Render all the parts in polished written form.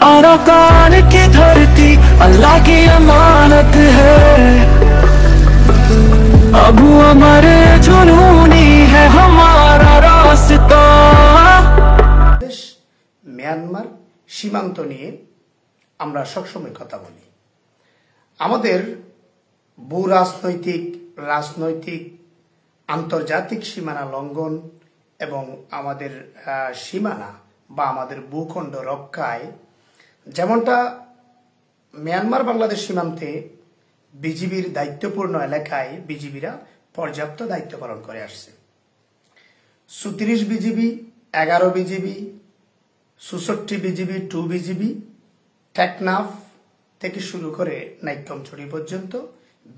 अरकान की धरती अल्लाह की अमानत है। अबू अमर जुनूनी है हमारा रास्ता। মিয়ানমার সীমান্ত নিয়ে আমরা সবসময় কথা বলি। আমাদের ভূরাজনৈতিক, রাজনৈতিক, আন্তর্জাতিক সীমানা লঙ্ঘন এবং আমাদের সীমানা বা আমাদের ভূখণ্ড রক্ষায়, যেমনটা মিয়ানমার বাংলাদেশ সীমান্তে বিজিবির দায়িত্বপূর্ণ এলাকায় বিজিবিরা পর্যাপ্ত দায়িত্ব পালন করে আসছে। ৩৬ BGB, 11 BGB, ৬৪ BGB, 2 BGB, Teknaf থেকে শুরু করে নাইক্ষ্যংছড়ি পর্যন্ত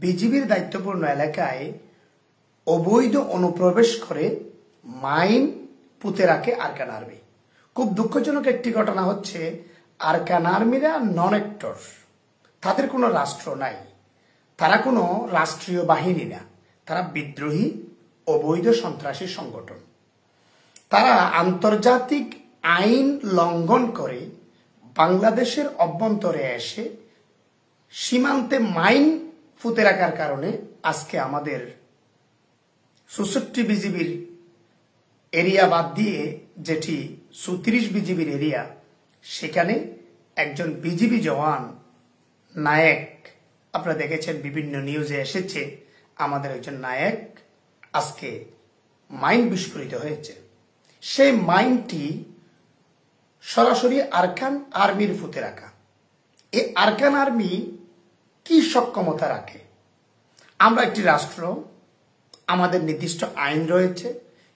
বিজিবির দায়িত্বপূর্ণ এলাকায় অবৈধ অনুপ্রবেশ করে মাইন পুঁতে রাখে আরকান আর্মি। খুব দুঃখজনক একটি ঘটনা হচ্ছে, আরকান আর্মিরা নন অ্যাক্টর, তাদের কোনো রাষ্ট্র নাই, তারা কোনো রাষ্ট্রীয় বাহিনী না, তারা বিদ্রোহী অবৈধ সন্ত্রাসী সংগঠন। তারা আন্তর্জাতিক আইন লঙ্ঘন করে বাংলাদেশের অভ্যন্তরে এসে সীমান্তে মাইন পুঁতে রাখার কারণে আজকে আমাদের ৬৪ বিজিবির এরিয়া বাদ দিয়ে যেটি ৩৬ বিজিবির এরিয়া, সেখানে একজন বিজিবি জওয়ান নায়েক, আপনারা দেখেছেন বিভিন্ন নিউজে এসেছে, আমাদের একজন নায়েক আজকে মাইন বিস্ফোরিত হয়েছে। সেই মাইনটি সরাসরি আরকান আর্মির পুঁতে রাখা। এই আরকান আর্মি কি সক্ষমতা রাখে? আমরা একটি রাষ্ট্র, আমাদের নির্দিষ্ট আইন রয়েছে,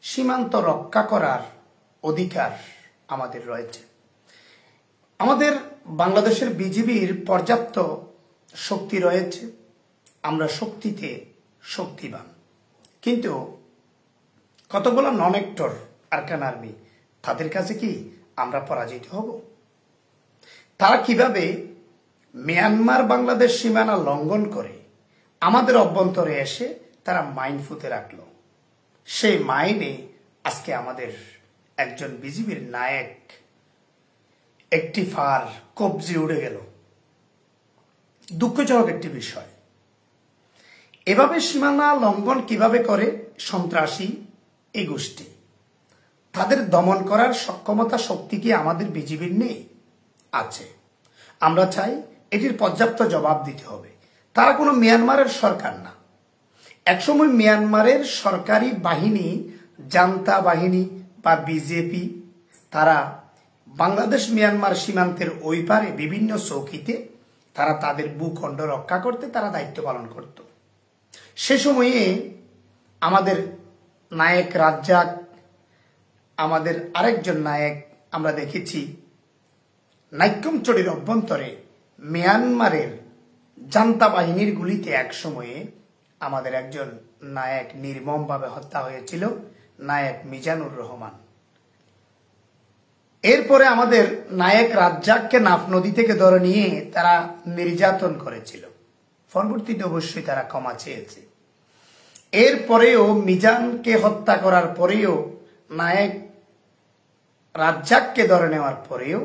সীমান্ত রক্ষা করার অধিকার আমাদের রয়েছে। আমাদের বাংলাদেশের বিজিবির পর্যাপ্ত শক্তি রয়েছে, আমরা শক্তিতে শক্তিবান, কিন্তু কতগুলো নন অ্যাক্টর আরকান আর্মি, তাদের কাছে কি আমরা পরাজিত হব? তারা কিভাবে মিয়ানমার বাংলাদেশ সীমানা লঙ্ঘন করে আমাদের অভ্যন্তরে এসে তারা মাইন পুঁতে রাখলো? সেই মাইনে আজকে আমাদের একজন বিজিবির নায়েক একটি ফার কবজি উড়ে গেল। দুঃখজনক একটি বিষয়। এভাবে সীমানা লঙ্ঘন কিভাবে করে সন্ত্রাসী এই গোষ্ঠী? তাদের দমন করার সক্ষমতা, শক্তি কি আমাদের বিজিবির নেই? আছে। আমরা চাই এটির পর্যাপ্ত জবাব দিতে হবে। তারা কোনো মিয়ানমারের সরকার না। একসময় মিয়ানমারের সরকারি বাহিনী, জান্তা বাহিনী বা বিজেপি, তারা বাংলাদেশ মিয়ানমার সীমান্তের ওই পারে বিভিন্ন চৌকিতে তারা তাদের ভূখণ্ড রক্ষা করতে তারা দায়িত্ব পালন করত। সে সময়ে আমাদের নায়েক রাজ্জাক, আমাদের আরেকজন নায়েক, আমরা দেখেছি নাইক্ষ্যংছড়ির অভ্যন্তরে মিয়ানমারের জান্তা বাহিনীর গুলিতে এক সময়ে আমাদের একজন নায়েক নির্মমভাবে হত্যা হয়েছিল, নায়েক মিজানুর রহমান। এরপরে আমাদের নায়েক রাজ্জাককে নাফ নদী থেকে ধরে নিয়ে তারা নির্যাতন করেছিল। পরবর্তীতে অবশ্যই তারা ক্ষমা চেয়েছে। এরপরেও মিজানকে হত্যা করার পরেও, নায়েক রাজ্জাককে ধরে নেওয়ার পরেও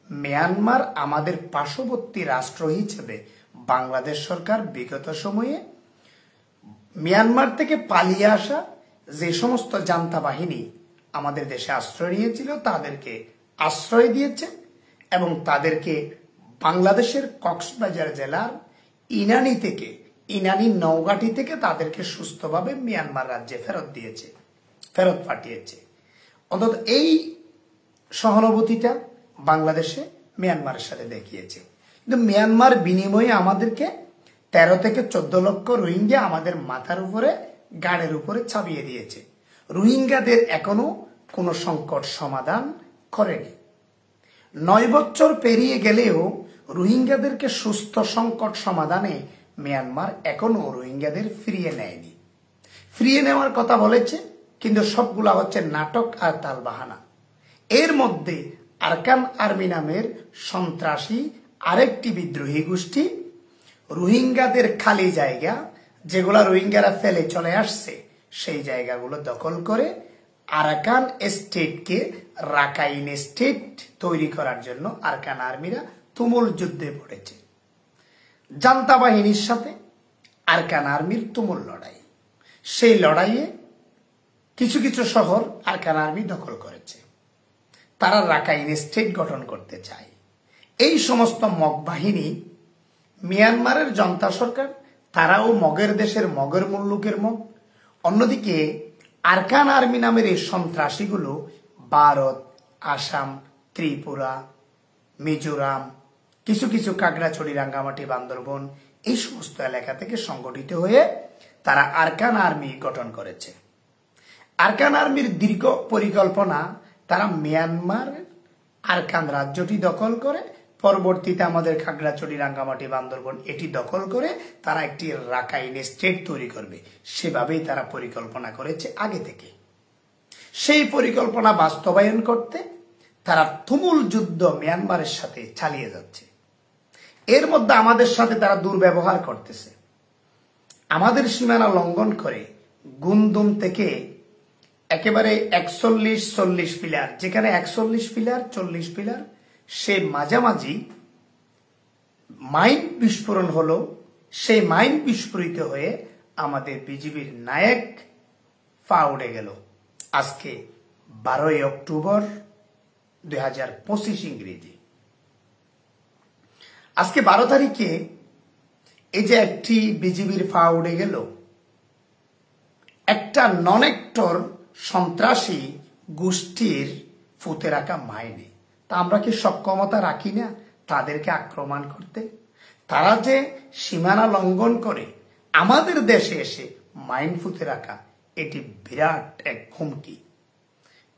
মিয়ানমার আমাদের পার্শ্ববর্তী রাষ্ট্র হিসেবে বাংলাদেশ সরকার বিগত সময়ে মিয়ানমার থেকে পালিয়ে আসা যে সমস্ত জান্তা বাহিনী আমাদের দেশে আশ্রয় নিয়েছিল তাদেরকে আশ্রয় দিয়েছে এবং তাদেরকে বাংলাদেশের কক্সবাজার জেলার ইনানি নওগাঁটি থেকে তাদেরকে সুস্থভাবে মিয়ানমার রাজ্যে ফেরত পাঠিয়েছে। অন্তত এই সহানুভূতিটা বাংলাদেশে মিয়ানমারের সাথে দেখিয়েছে। কিন্তু মিয়ানমার বিনিময়ে আমাদেরকে 13 থেকে 14 লক্ষ রোহিঙ্গা আমাদের মাথার উপরে, গাড়ের উপরে চাপিয়ে দিয়েছে। রোহিঙ্গাদের এখনো কোনো সংকট সমাধান করেনি। 9 বছর পেরিয়ে গেলেও রোহিঙ্গাদেরকে সুস্থ সংকট সমাধানে মিয়ানমার এখনো রোহিঙ্গাদের ফিরিয়ে নেয়নি। ফিরিয়ে নেওয়ার কথা বলেছে, কিন্তু সবগুলা হচ্ছে নাটক আর তালবাহানা। এর মধ্যে আরকান আর্মি নামের সন্ত্রাসী আরেকটি বিদ্রোহী গোষ্ঠী রোহিঙ্গাদের খালি জায়গা, যেগুলা রোহিঙ্গারা ফেলে চলে আসছে, সেই জায়গাগুলো দখল করে আরাকান স্টেটকে রাখাইন স্টেট তৈরি করার জন্য আরাকান আর্মিরা তুমুল যুদ্ধে পড়েছে। জান্তা বাহিনীর সাথে আরাকান আর্মির তুমুল লড়াই। সেই লড়াইয়ে কিছু কিছু শহর আরাকান আর্মি দখল করেছে। তারা রাখাইন স্টেট গঠন করতে চায়। এই সমস্ত মগ বাহিনী মিয়ানমারের জনতা সরকার, তারাও মগের দেশের মগের মুল্লুকের মগ। অন্যদিকে আরাকান আর্মি নামের এই সন্ত্রাসীগুলো ভারত, আসাম, ত্রিপুরা, মিজোরাম, কিছু কিছু খাগড়াছড়ি, রাঙ্গামাটি, বান্দরবন এই সমস্ত এলাকা থেকে সংগঠিত হয়ে তারা আরাকান আর্মি গঠন করেছে। আরাকান আর্মির দীর্ঘ পরিকল্পনা, তারা মিয়ানমার আরাকান রাজ্যটি দখল করে পরবর্তীতে আমাদের খাগড়াছড়ি, রাঙ্গামাটি, বান্দরবন এটি দখল করে তারা একটি রাখাইন স্টেট তৈরি করবে। সেভাবেই তারা পরিকল্পনা করেছে আগে থেকে। সেই পরিকল্পনা বাস্তবায়ন করতে তারা তুমুল যুদ্ধ মিয়ানমারের সাথে চালিয়ে যাচ্ছে। এর মধ্যে আমাদের সাথে তারা দুর্ব্যবহার করতেছে। আমাদের সীমানা লঙ্ঘন করে গুমদুম থেকে একেবারে 41-40 পিলার, যেখানে 41 পিলার 40 পিলার, সে মাঝামাঝি মাইন বিস্ফোরণ হলো। সেই মাইন বিস্ফোরিত হয়ে আমাদের বিজিবির নায়ক পা উড়ে গেল। আজকে 12 অক্টোবর 2025 ইংরেজি। আজকে 12 তারিখে এই যে একটি বিজিবির পা উড়ে গেল, একটা নন অ্যাক্টর সন্ত্রাসী গোষ্ঠীর ফুতে রাখা মাইনে, তা আমরা কি সক্ষমতা রাখি না তাদেরকে আক্রমণ করতে? তারা যে সীমানা লঙ্ঘন করে আমাদের দেশে এসে মাইন ফুতে রাখা, এটি বিরাট এক হুমকি।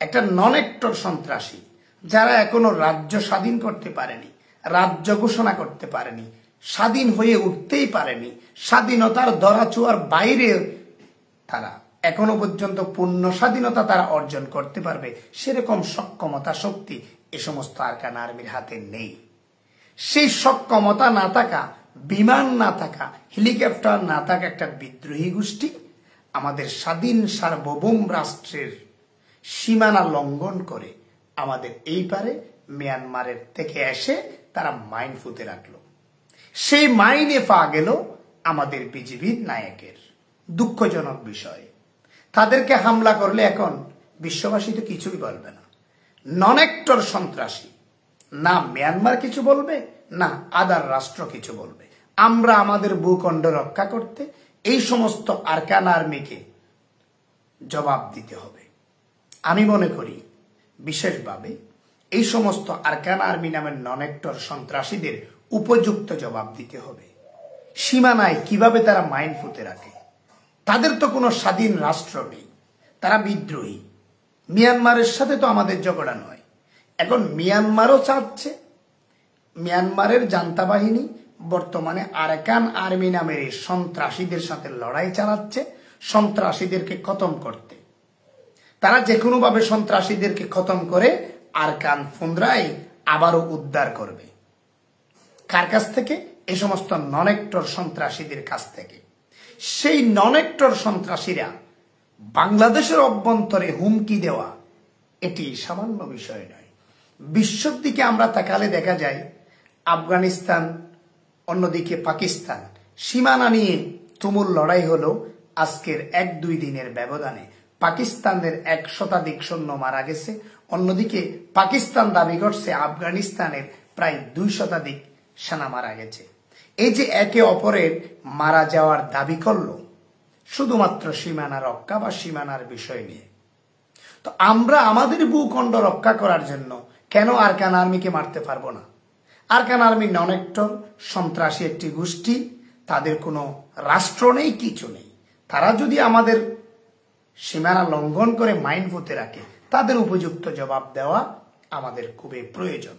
একটা নন অ্যাক্টর সন্ত্রাসী যারা এখনো রাজ্য স্বাধীন করতে পারেনি, রাজ্য ঘোষণা করতে পারেনি, স্বাধীন হয়ে উঠতেই পারেনি, স্বাধীনতার ধরাছোঁয়ার বাইরে তারা এখনো পর্যন্ত পূর্ণ স্বাধীনতা তারা অর্জন করতে পারবে, সেরকম সক্ষমতা শক্তি এ সমস্ত আরাকান আর্মির হাতে নেই। সেই সক্ষমতা না থাকা, বিমান না থাকা, হেলিকপ্টার না থাকা একটা বিদ্রোহী গোষ্ঠী আমাদের স্বাধীন সার্বভৌম রাষ্ট্রের সীমানা লঙ্ঘন করে আমাদের এই পারে মিয়ানমারের থেকে এসে তারা মাইন ফুতে রাখলো। সেই মাইনে পা গেল আমাদের বিজিবির নায়কের। দুঃখজনক বিষয়। তাদেরকে হামলা করলে এখন বিশ্ববাসী তো কিছুই বলবে না। নন অ্যাক্টর সন্ত্রাসী, না মিয়ানমার কিছু বলবে, না আদার রাষ্ট্র কিছু বলবে। আমরা আমাদের ভূখণ্ড রক্ষা করতে এই সমস্ত আরাকান আর্মিকে জবাব দিতে হবে। আমি মনে করি বিশেষভাবে এই সমস্ত আরাকান আর্মি নামের নন অ্যাক্টর সন্ত্রাসীদের উপযুক্ত জবাব দিতে হবে। সীমানায় কিভাবে তারা মাইন ফুতে রাখে? তাদের তো কোনো স্বাধীন রাষ্ট্র নেই, তারা বিদ্রোহী। মিয়ানমারের সাথে তো আমাদের ঝগড়া নয়। এখন মিয়ানমারও চাচ্ছে, মিয়ানমারের জান্তা বাহিনী বর্তমানে আরাকান আর্মি নামের এই সন্ত্রাসীদের সাথে লড়াই চালাচ্ছে সন্ত্রাসীদেরকে খতম করতে। তারা যে কোনো ভাবে সন্ত্রাসীদেরকে খতম করে আরাকান ফুন্দ্রাই আবারও উদ্ধার করবে। কার কাছ থেকে? এই সমস্ত নন অ্যাক্টর সন্ত্রাসীদের কাছ থেকে। সেই নন অ্যাক্টর সন্ত্রাসীরা বাংলাদেশের অভ্যন্তরে হুমকি দেওয়া এটি সামান্য বিষয় নয়। বিশ্বর দিকে আমরা তাকালে দেখা যায় আফগানিস্তান, অন্যদিকে পাকিস্তান, সীমানা নিয়ে তুমুল লড়াই হলো। আজকের 1-2 দিনের ব্যবধানে পাকিস্তানের 1 শতাধিক সৈন্য মারা গেছে। অন্যদিকে পাকিস্তান দাবি করছে আফগানিস্তানের প্রায় 2 শতাধিক সেনা মারা গেছে। এই যে একে অপরের মারা যাওয়ার দাবি করলো শুধুমাত্র সীমানা রক্ষা বা সীমানার বিষয় নিয়ে। তো আমরা আমাদের ভূখণ্ড রক্ষা করার জন্য কেন আরাকান আর্মিকে মারতে পারবো না? আরাকান আর্মি নন অ্যাক্টর সন্ত্রাসী একটি গোষ্ঠী, তাদের কোনো রাষ্ট্র নেই, কিছু নেই। তারা যদি আমাদের সীমানা লঙ্ঘন করে মাইন পুঁতে রাখে, তাদের উপযুক্ত জবাব দেওয়া আমাদের খুবই প্রয়োজন।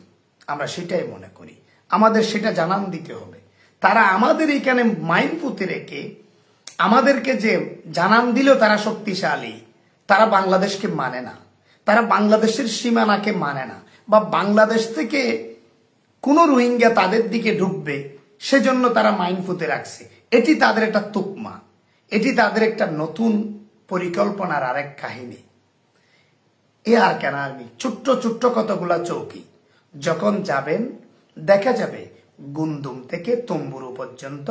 আমরা সেটাই মনে করি, আমাদের সেটা জানান দিতে হবে। তারা আমাদের এখানে মাইন পুঁতে রেখে আমাদেরকে যে জানান দিল তারা শক্তিশালী, তারা বাংলাদেশকে মানে না, তারা বাংলাদেশের সীমানাকে মানে না, বা বাংলাদেশ থেকে কোন রোহিঙ্গা তাদের দিকে ঢুকবে সেজন্য তারা মাইন পুঁতে রাখছে। এটি তাদের একটা তুকমা, এটি তাদের একটা নতুন পরিকল্পনার আরেক কাহিনী। এই আরকান আর্মি ছোট্ট ছোট্ট কতগুলা চৌকি, যখন যাবেন দেখা যাবে গুন্দুম থেকে তম্বুরু পর্যন্ত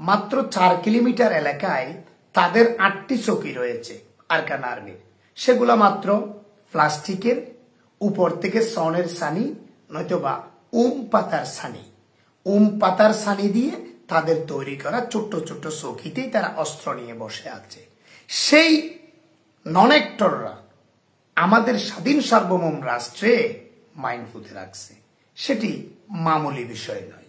মাত্র 4 কিলোমিটার এলাকায় তাদের 8টি চৌকি রয়েছে আরকান আর্মির। সেগুলা মাত্র প্লাস্টিকের, উপর থেকে সনের ছানি নয়তোবা পাতার ছানি দিয়ে তাদের তৈরি করা ছোট্ট ছোট্ট চৌকিতেই তারা অস্ত্র নিয়ে বসে আছে। সেই নন অ্যাক্টররা আমাদের স্বাধীন সার্বভৌম রাষ্ট্রে মাইন পুঁতে রাখছে। সেটি মামুলি বিষয় নয়,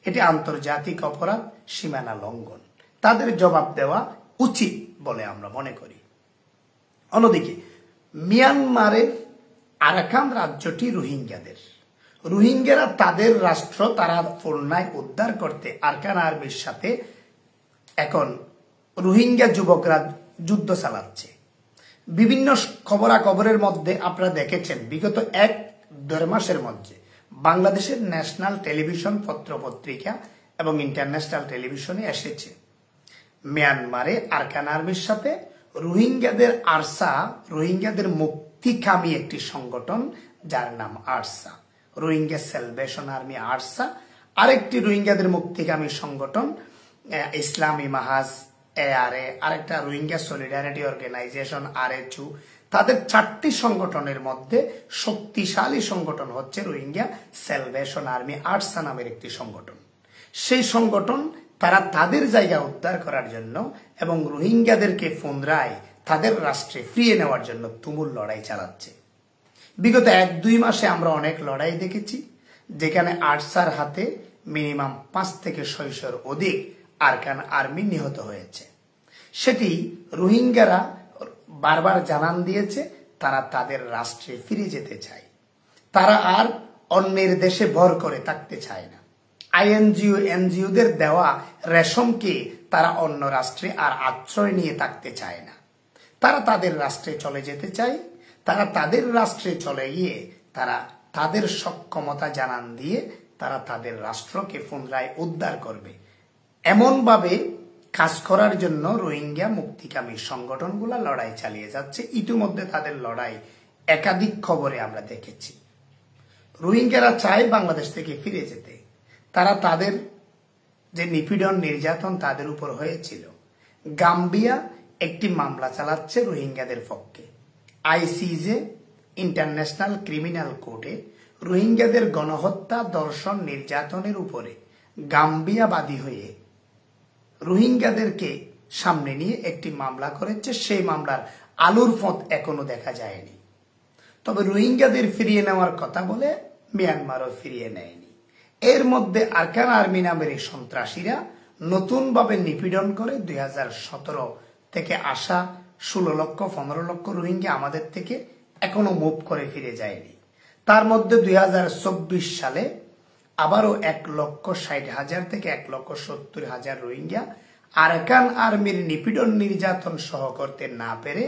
এটি আন্তর্জাতিক অপরাধ, সীমানা লঙ্ঘন। তাদের জবাব দেওয়া উচিত বলে আমরা মনে করি। অন্যদিকে মিয়ানমারের আরাকান রাজ্যটি রোহিঙ্গারা তাদের রাষ্ট্র তারা পুনরায় উদ্ধার করতে আরকান আর্মির সাথে এখন রোহিঙ্গা যুবকরা যুদ্ধ চালাচ্ছে। বিভিন্ন খবরাখবরের মধ্যে আপনারা দেখেছেন বিগত 1-1.5 মাসের মধ্যে বাংলাদেশের ন্যাশনাল টেলিভিশন পত্রপত্রিকা এবং ইন্টারন্যাশনাল টেলিভিশনে এসেছে মিয়ানমারে আরকান আর্মির সাথে রোহিঙ্গাদের মুক্তিকামী একটি সংগঠন যার নাম ARSA, Rohingya salvation army ARSA, আরেকটি রোহিঙ্গাদের মুক্তিকামী সংগঠন ইসলামী মাহাজ ARA, আরেকটা রোহিঙ্গা সলিডারিটি অর্গানাইজেশন RHU। তাদের 4টি সংগঠনের মধ্যে শক্তিশালী সংগঠন হচ্ছে রোহিঙ্গা সেলভেশন আর্মি আরসা নামের একটি সংগঠন। সেই সংগঠন তারা তাদের জায়গা উদ্ধার করার জন্য এবং রোহিঙ্গাদেরকে পুনরায় তাদের রাষ্ট্রে ফিরিয়ে নেওয়ার জন্য তুমুল লড়াই চালাচ্ছে। বিগত 1-2 মাসে আমরা অনেক লড়াই দেখেছি, যেখানে আরসার হাতে মিনিমাম 5 থেকে 600-এর অধিক আরকান আর্মি নিহত হয়েছে। সেটি রোহিঙ্গারা বারবার জানান দিয়েছে তারা তাদের রাষ্ট্রে ফিরে যেতে চায়। তারা আর অন্যের দেশে ভর করে থাকতে চায় না। NGOদের দেওয়া রেশমকে তারা অন্য রাষ্ট্রে আর আশ্রয় নিয়ে থাকতে চায় না। তারা তাদের রাষ্ট্রে চলে যেতে চায়। তারা তাদের রাষ্ট্রে চলে গিয়ে তারা তাদের সক্ষমতা জানান দিয়ে তারা তাদের রাষ্ট্রকে পুনরায় উদ্ধার করবে। এমনভাবে কাজ করার জন্য রোহিঙ্গা মুক্তিকামী সংগঠনগুলা লড়াই চালিয়ে যাচ্ছে। ইতিমধ্যে তাদের লড়াই একাধিক খবরে আমরা দেখেছি। রোহিঙ্গারা চায় বাংলাদেশ থেকে ফিরে যেতে। তারা তাদের যে নিপীড়ন নির্যাতন তাদের উপর হয়েছিল, গাম্বিয়া একটি মামলা চালাচ্ছে রোহিঙ্গাদের পক্ষে। ICJ ইন্টারন্যাশনাল ক্রিমিনাল কোর্টে রোহিঙ্গাদের গণহত্যা, ধর্ষণ, নির্যাতনের উপরে গাম্বিয়া বাদী হয়ে রোহিঙ্গাদেরকে সামনে নিয়ে একটি মামলা করেছে। সেই মামলার আলুর ফাঁদ এখনো দেখা যায়নি। তবে রোহিঙ্গাদের ফিরিয়ে নেওয়ার কথা বলে মিয়ানমারও ফিরিয়ে নেয়নি। এর মধ্যে আরকান আর্মি নামের এই সন্ত্রাসীরা নতুনভাবে নিপীড়ন করে 2017 থেকে আসা 16 লক্ষ 15 লক্ষ রোহিঙ্গা আমাদের থেকে এখনো মুভ করে ফিরে যায়নি। তার মধ্যে 2024 সালে আবারও 1,60,000 থেকে 1,70,000 রোহিঙ্গা আরকান আর্মির নিপীড়ন নির্যাতন সহ করতে না পেরে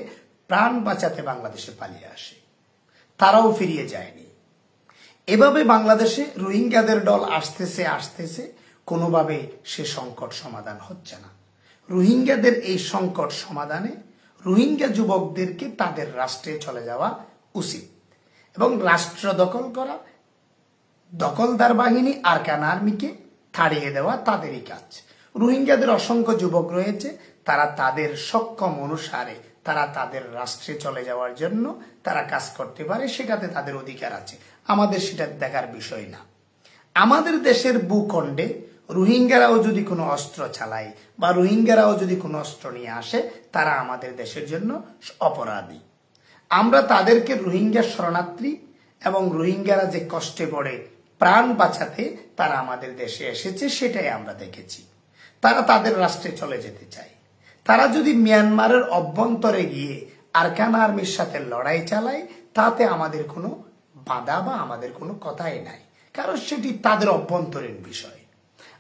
প্রাণ বাঁচাতে বাংলাদেশে পালিয়ে আসে। তারাও ফিরিয়ে যায়নি। এভাবে বাংলাদেশে রোহিঙ্গাদের দল আসতেছে কোনোভাবে সে সংকট সমাধান হচ্ছে না। রোহিঙ্গাদের এই সংকট সমাধানে রোহিঙ্গা যুবকদেরকে তাদের রাষ্ট্রে চলে যাওয়া উচিত এবং রাষ্ট্র দখল করা দখলদার বাহিনী আরকান আর্মিকে তাড়িয়ে দেওয়া তাদেরই কাজ। রোহিঙ্গাদের অসংখ্য যুবক রয়েছে, তারা তাদের সক্ষম অনুসারে তারা তাদের রাষ্ট্রে চলে যাওয়ার জন্য তারা কাজ করতে পারে, সেটাতে তাদের অধিকার আছে। আমাদের সেটা দেখার বিষয় না। আমাদের দেশের ভূখণ্ডে রোহিঙ্গারাও যদি কোনো অস্ত্র চালায় বা রোহিঙ্গারাও যদি কোনো অস্ত্র নিয়ে আসে, তারা আমাদের দেশের জন্য অপরাধী। আমরা তাদেরকে রোহিঙ্গা শরণার্থী এবং রোহিঙ্গারা যে কষ্টে পড়ে প্রাণ বাঁচাতে তারা আমাদের দেশে এসেছে সেটাই আমরা দেখেছি। তারা তাদের রাষ্ট্রে চলে যেতে চায়। তারা যদি মিয়ানমারের অভ্যন্তরে গিয়ে আরকান আর্মির সাথে লড়াই চালায়, তাতে আমাদের কোনো বাধা বা আমাদের কোনো কথাই নাই, কারণ সেটি তাদের অভ্যন্তরীণ বিষয়।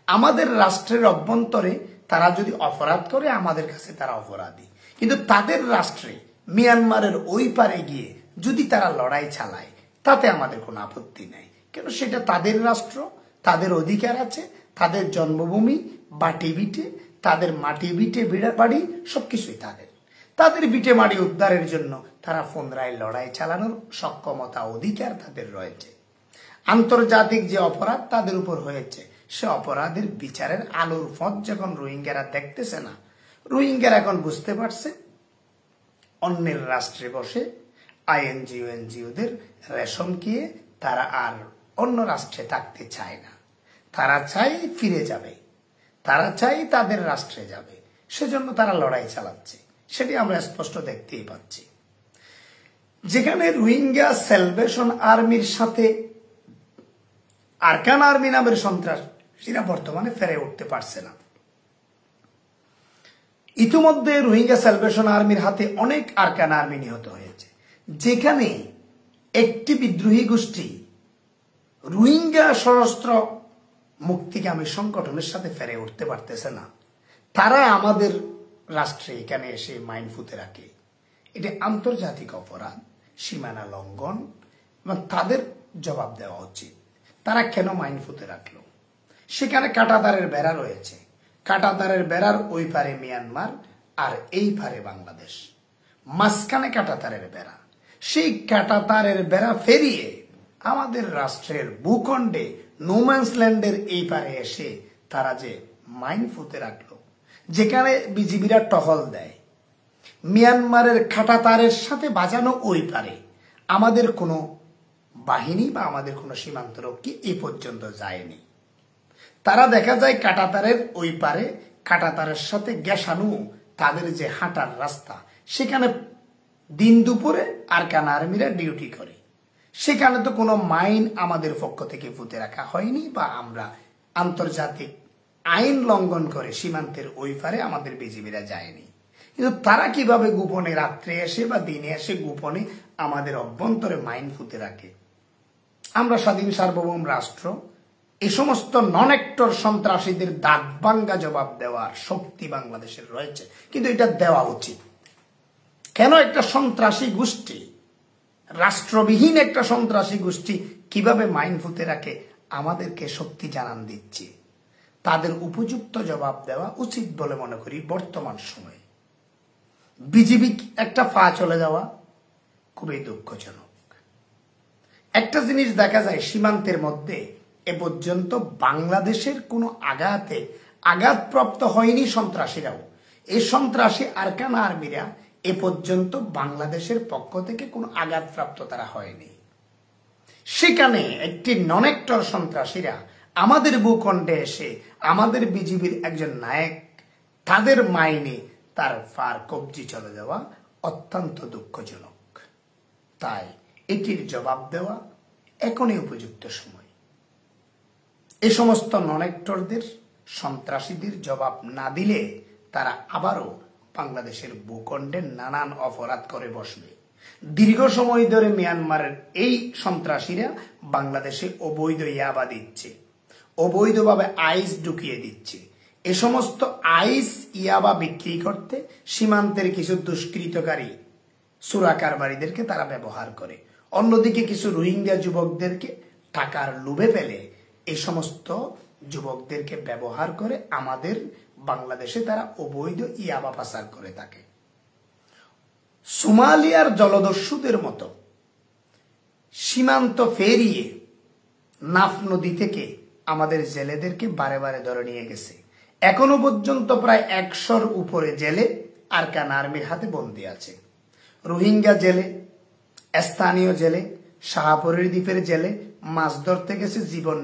আমাদের রাষ্ট্রের অভ্যন্তরে তারা যদি অপরাধ করে আমাদের কাছে তারা অপরাধী, কিন্তু তাদের রাষ্ট্রে মিয়ানমারের ওই পারে গিয়ে যদি তারা লড়াই চালায় তাতে আমাদের কোনো আপত্তি নাই, কেন সেটা তাদের রাষ্ট্র, তাদের অধিকার আছে, তাদের জন্মভূমি, বাটি ভিটে, তাদের মাটি ভিটে বাড়ি সবকিছুই তাদের। তাদের ভিটেমাটি উদ্ধারের জন্য তারা পুনরায় লড়াই চালানোর সক্ষমতা অধিকার তাদের রয়েছে। আন্তর্জাতিক যে অপরাধ তাদের উপর হয়েছে, সে অপরাধের বিচারের আলোর পথ যখন রোহিঙ্গারা দেখতেছে না, রোহিঙ্গারা এখন বুঝতে পারছে অন্যের রাষ্ট্রে বসে আইএনজিও এনজিওদের রেশম খেয়ে তারা আর অন্য রাষ্ট্রে থাকতে চায় না। তারা চায় ফিরে যাবে, তারা চায় তাদের রাষ্ট্রে যাবে, সেজন্য তারা লড়াই চালাচ্ছে। সেটি আমরা স্পষ্ট দেখতেই পাচ্ছি। যেখানে রোহিঙ্গা স্যালভেশন আর্মির সাথে আরকান আর্মি নামের সন্ত্রাসীরা বর্তমানে ফেরে উঠতে পারছে না। ইতিমধ্যে রোহিঙ্গা স্যালভেশন আর্মির হাতে অনেক আরকান আর্মি নিহত হয়েছে। যেখানে একটি বিদ্রোহী গোষ্ঠী রোহিঙ্গা সশস্ত্র মুক্তিগামী সংগঠনের সাথে ফেরে উঠতে পারতেছে না, তারা আমাদের রাষ্ট্রে এখানে এসে মাইন ফুতে রাখে। এটি আন্তর্জাতিক অপরাধ, সীমানা লঙ্ঘন, এবং তাদের জবাব দেওয়া উচিত। তারা কেন মাইন ফুতে রাখলো? সেখানে কাঁটাতারের বেড়া রয়েছে, কাঁটাতারের বেড়ার ওই পারে মিয়ানমার আর এই পারে বাংলাদেশ, মাঝখানে কাঁটাতারের বেড়া। সেই কাঁটাতারের বেড়া ফেরিয়ে আমাদের রাষ্ট্রের ভূখণ্ডে নোম্যান্স ল্যান্ডের এই পারে এসে তারা যে মাইন ফুতে রাখলো, যেখানে বিজিবিরা টহল দেয়, মিয়ানমারের কাঁটাতারের সাথে বাজানো ওই পারে আমাদের কোনো বাহিনী বা আমাদের কোনো সীমান্তরক্ষী এই পর্যন্ত যায়নি। তারা দেখা যায় কাঁটাতারের ওই পারে কাঁটাতারের সাথে গ্যাসানু তাদের যে হাঁটার রাস্তা, সেখানে দিন দুপুরে আরকান আর্মিরা ডিউটি করে। সেখানে তো কোনো মাইন আমাদের পক্ষ থেকে ফুতে রাখা হয়নি, বা আমরা আন্তর্জাতিক আইন লঙ্ঘন করে সীমান্তের ওই পারে আমাদের বিজিবিরা যায়নি। কিন্তু তারা কিভাবে গোপনে রাত্রে এসে বা দিনে এসে গোপনে আমাদের অভ্যন্তরে মাইন ফুতে রাখে? আমরা স্বাধীন সার্বভৌম রাষ্ট্র, এই সমস্ত নন অ্যাক্টর সন্ত্রাসীদের দাঁত ভাঙ্গা জবাব দেওয়ার শক্তি বাংলাদেশের রয়েছে, কিন্তু এটা দেওয়া উচিত। কেন একটা সন্ত্রাসী গোষ্ঠী, রাষ্ট্রবিহীন একটা সন্ত্রাসী গোষ্ঠী কিভাবে মাইন ফুতে রাখে আমাদেরকে শক্তি জানান দিচ্ছে। তাদের উপযুক্ত জবাব দেওয়া উচিত বলে মনে করি বর্তমান সময়ে। বিজিবি একটা পা চলে যাওয়া খুবই দুঃখজনক। একটা জিনিস দেখা যায়, সীমান্তের মধ্যে এ পর্যন্ত বাংলাদেশের কোনো আঘাতপ্রাপ্ত হয়নি সন্ত্রাসীরাও। এই সন্ত্রাসী আরকান আর্মিরা এ পর্যন্ত বাংলাদেশের পক্ষ থেকে কোনো আঘাতপ্রাপ্ত তারা হয়নি। সেখানে একটি নন অ্যাক্টর সন্ত্রাসীরা আমাদের ভূখণ্ডে এসে আমাদের বিজিবির একজন নায়ক তাদের মাইনে তার ফার কবজি চলে যাওয়া অত্যন্ত দুঃখজনক। তাই এটির জবাব দেওয়া এখনই উপযুক্ত সময়। এ সমস্ত নন অ্যাক্টরদের, সন্ত্রাসীদের জবাব না দিলে তারা আবারও বাংলাদেশের ভূখণ্ডে নানান অপরাধ করে বসবে। দীর্ঘ সময় ধরে মিয়ানমারের এই সন্ত্রাসীরা বাংলাদেশে অবৈধ ইয়াবা দিচ্ছে, অবৈধভাবে আইস ঢুকিয়ে দিচ্ছে। এ সমস্ত আইস ইয়াবা বিক্রি করতে সীমান্তের কিছু দুষ্কৃতকারী চোরাকারবারীদেরকে তারা ব্যবহার করে। অন্যদিকে কিছু রোহিঙ্গা যুবকদেরকে টাকার লোভে ফেলে এই সমস্ত যুবকদেরকে ব্যবহার করে আমাদের বাংলাদেশে তারা অবৈধ ইয়াবা পাচার করে থাকে। সোমালিয়ার জলদস্যুদের মতো সীমান্ত ফেরিয়ে নাফ নদী থেকে আমাদের জেলেদেরকে বারে বারে ধরে নিয়ে গেছে। এখনো পর্যন্ত প্রায় 100-র উপরে জেলে আরকান আর্মির হাতে বন্দী আছে। রোহিঙ্গা জেলে, স্থানীয় জেলে, শাহপুরের দ্বীপের জেলে মাছ ধরতে গেছে জীবন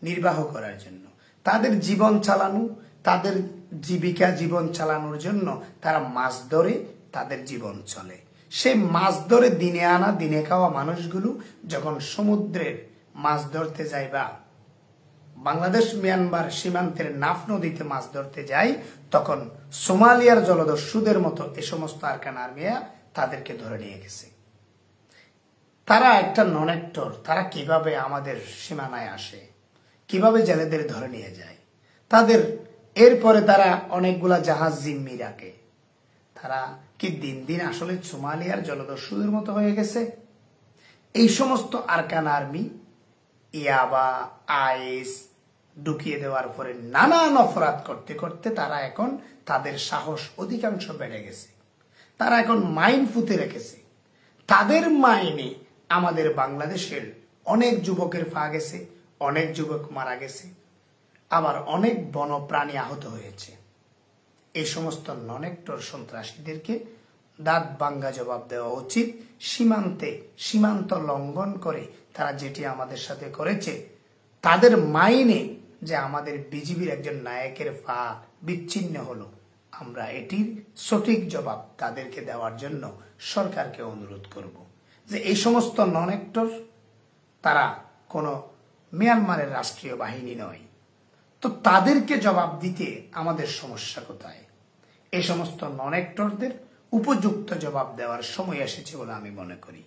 নির্বাহ করার জন্য। তাদের জীবন চালানো, তাদের জীবন চালানোর জন্য তারা মাছ ধরে তাদের জীবন চলে। সে মাছ ধরে দিনে আনা দিনে খাওয়া মানুষগুলো যখন সমুদ্রের মাছ ধরতে যায় বা বাংলাদেশ মিয়ানমার সীমান্তের নাফ নদীতে মাছ ধরতে যায়, তখন সোমালিয়ার জলদস্যুদের মতো এ সমস্ত আরকান আর্মিরা তাদেরকে ধরে নিয়ে গেছে। তারা একটা নন অ্যাক্টর, তারা কিভাবে আমাদের সীমানায় আসে, কিভাবে জেলেদের ধরে নিয়ে যায়, তাদের এরপরে তারা অনেকগুলা জাহাজ জিম্মি রাখে। তারা কি দিন দিন আসলে সোমালিয়ার জলদস্যুদের মতো হয়ে গেছে? এই সমস্ত আরকান আর্মি ইয়াবা আইস ঢুকিয়ে দেওয়ার পরে নানান অপরাধ করতে করতে তারা এখন তাদের সাহস অধিকাংশ বেড়ে গেছে। তারা এখন মাইন পুঁতে রেখেছে। তাদের মাইনে আমাদের বাংলাদেশের অনেক যুবকের পা গেছে, অনেক যুবক মারা গেছে, আবার অনেক বন্যপ্রাণী আহত হয়েছে। এই সমস্ত নন অ্যাক্টর সন্ত্রাসীদেরকে দাঁত ভাঙ্গা জবাব দেওয়া উচিত। সীমান্ত লঙ্ঘন করে তারা যেটি আমাদের সাথে করেছে, তাদের মাইনে যে আমাদের বিজিবির একজন নায়কের পা বিচ্ছিন্ন হলো, আমরা এটির সঠিক জবাব তাদেরকে দেওয়ার জন্য সরকারকে অনুরোধ করব যে এই সমস্ত নন অ্যাক্টর তারা কোনো মিয়ানমারের রাষ্ট্রীয় বাহিনী নয়, তো তাদেরকে জবাব দিতে আমাদের সমস্যা কোথায়? এই সমস্ত নন অ্যাক্টরদের উপযুক্ত জবাব দেওয়ার সময় এসেছে বলে আমি মনে করি।